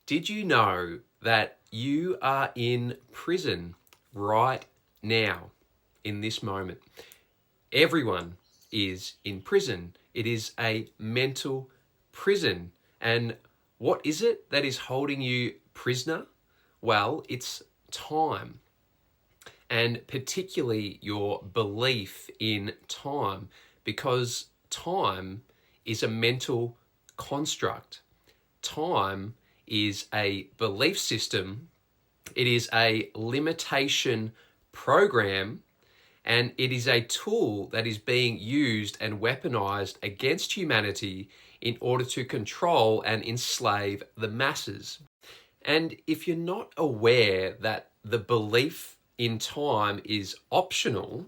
Did you know that you are in prison right now, in this moment? Everyone is in prison. It is a mental prison. And what is it that is holding you prisoner? Well, it's time, and particularly your belief in time, because time is a mental construct. Time is a belief system, it is a limitation program, and it is a tool that is being used and weaponized against humanity in order to control and enslave the masses. And if you're not aware that the belief in time is optional,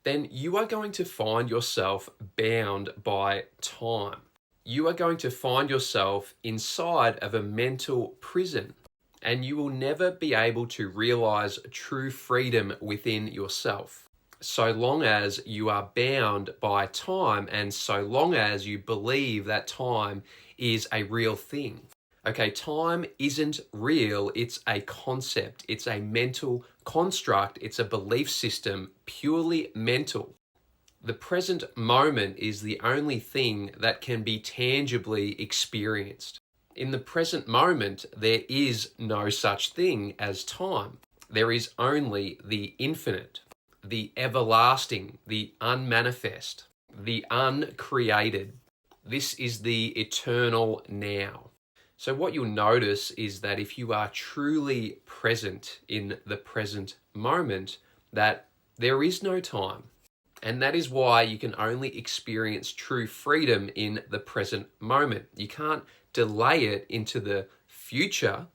then you are going to find yourself bound by time. You are going to find yourself inside of a mental prison, and you will never be able to realize true freedom within yourself, so long as you are bound by time and so long as you believe that time is a real thing. Okay, time isn't real, it's a concept, it's a mental construct, it's a belief system, purely mental. The present moment is the only thing that can be tangibly experienced. In the present moment, there is no such thing as time. There is only the infinite, the everlasting, the unmanifest, the uncreated. This is the eternal now. So what you'll notice is that if you are truly present in the present moment, that there is no time. And that is why you can only experience true freedom in the present moment. You can't delay it into the future.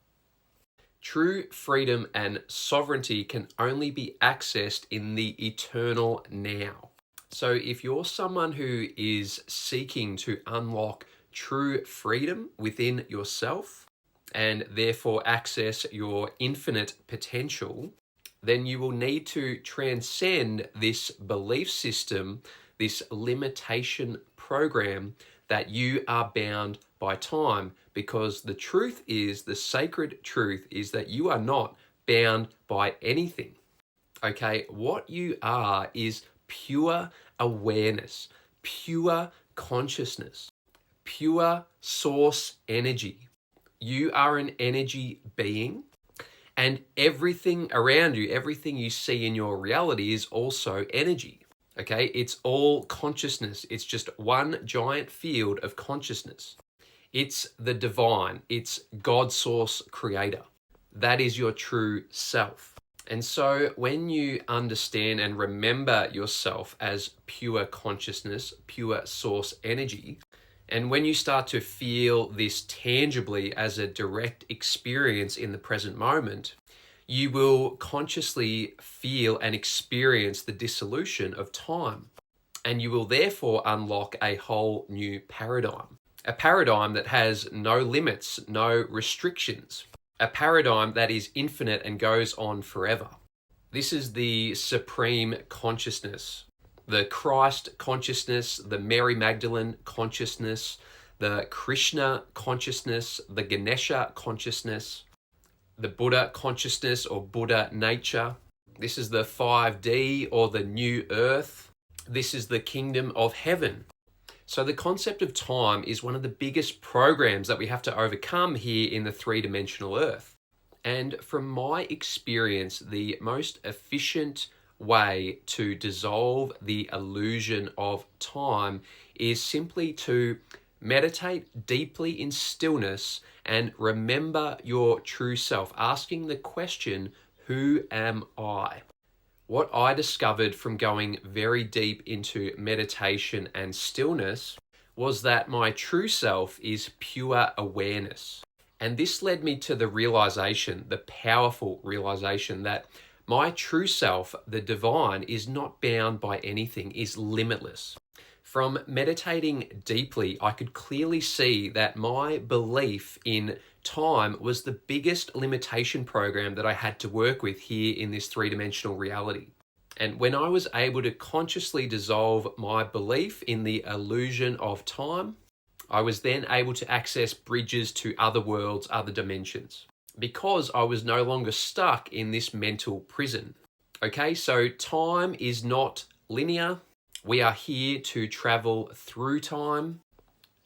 True freedom and sovereignty can only be accessed in the eternal now. So if you're someone who is seeking to unlock true freedom within yourself and therefore access your infinite potential, then you will need to transcend this belief system, this limitation program that you are bound by time, because the truth is, the sacred truth is that you are not bound by anything. Okay, what you are is pure awareness, pure consciousness, pure source energy. You are an energy being, and everything around you, everything you see in your reality is also energy. Okay, it's all consciousness. It's just one giant field of consciousness. It's the divine, it's God source creator. That is your true self. And so when you understand and remember yourself as pure consciousness, pure source energy, and when you start to feel this tangibly as a direct experience in the present moment, you will consciously feel and experience the dissolution of time. And you will therefore unlock a whole new paradigm. A paradigm that has no limits, no restrictions. A paradigm that is infinite and goes on forever. This is the supreme consciousness. The Christ consciousness, the Mary Magdalene consciousness, the Krishna consciousness, the Ganesha consciousness, the Buddha consciousness or Buddha nature. This is the 5D or the new earth. This is the kingdom of heaven. So the concept of time is one of the biggest programs that we have to overcome here in the three-dimensional earth. And from my experience, the most efficient way to dissolve the illusion of time is simply to meditate deeply in stillness and remember your true self, asking the question, who am I? What I discovered from going very deep into meditation and stillness was that my true self is pure awareness. And this led me to the realization, the powerful realization, that my true self, the divine, is not bound by anything, is limitless. From meditating deeply, I could clearly see that my belief in time was the biggest limitation program that I had to work with here in this three-dimensional reality. And when I was able to consciously dissolve my belief in the illusion of time, I was then able to access bridges to other worlds, other dimensions, because I was no longer stuck in this mental prison. Okay, so time is not linear. We are here to travel through time,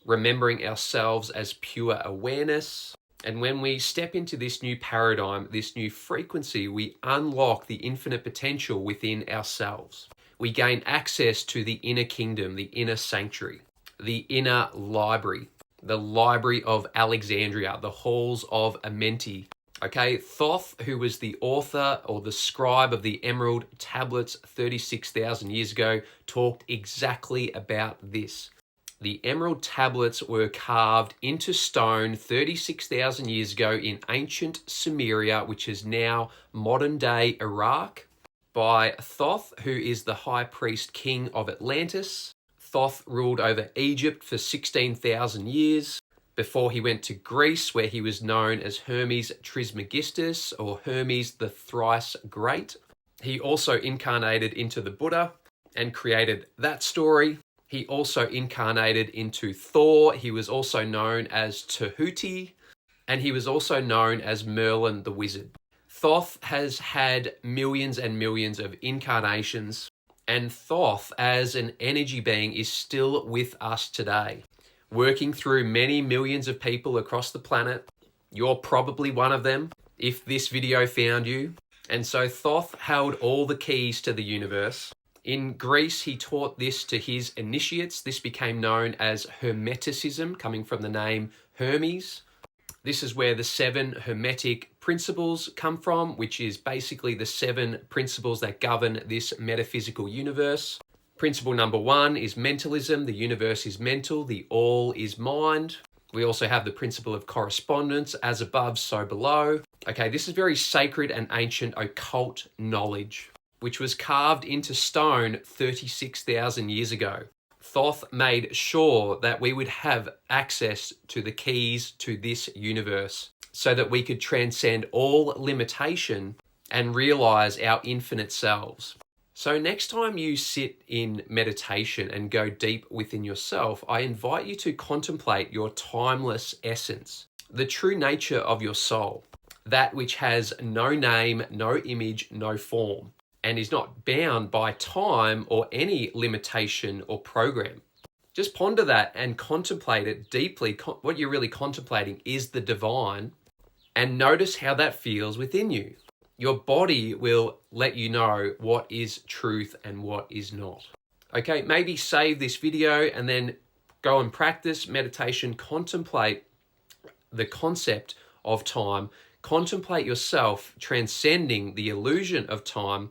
remembering ourselves as pure awareness. And when we step into this new paradigm, this new frequency, we unlock the infinite potential within ourselves. We gain access to the inner kingdom, the inner sanctuary, the inner library, the library of Alexandria, the halls of Amenti. Okay, Thoth, who was the author or the scribe of the Emerald Tablets 36,000 years ago, talked exactly about this. The Emerald Tablets were carved into stone 36,000 years ago in ancient Sumeria, which is now modern-day Iraq, by Thoth, who is the high priest king of Atlantis. Thoth ruled over Egypt for 16,000 years before he went to Greece, where he was known as Hermes Trismegistus, or Hermes the Thrice Great. He also incarnated into the Buddha and created that story. He also incarnated into Thor. He was also known as Tahuti, and he was also known as Merlin the Wizard. Thoth has had millions and millions of incarnations, and Thoth as an energy being is still with us today, working through many millions of people across the planet. You're probably one of them if this video found you. And so Thoth held all the keys to the universe. In Greece, he taught this to his initiates. This became known as Hermeticism, coming from the name Hermes. This is where the 7 Hermetic principles come from, which is basically the 7 principles that govern this metaphysical universe. Principle number 1 is mentalism. The universe is mental. The all is mind. We also have the principle of correspondence, as above, so below. Okay, this is very sacred and ancient occult knowledge, which was carved into stone 36,000 years ago. Thoth made sure that we would have access to the keys to this universe so that we could transcend all limitation and realize our infinite selves. So next time you sit in meditation and go deep within yourself, I invite you to contemplate your timeless essence, the true nature of your soul, that which has no name, no image, no form, and is not bound by time or any limitation or program. Just ponder that and contemplate it deeply. What you're really contemplating is the divine, and notice how that feels within you. Your body will let you know what is truth and what is not. Okay, maybe save this video and then go and practice meditation. Contemplate the concept of time. Contemplate yourself transcending the illusion of time,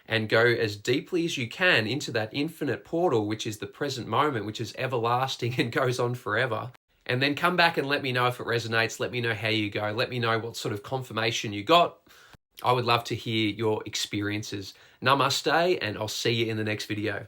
and go as deeply as you can into that infinite portal, which is the present moment, which is everlasting and goes on forever. And then come back and let me know if it resonates. Let me know how you go. Let me know what sort of confirmation you got. I would love to hear your experiences. Namaste, and I'll see you in the next video.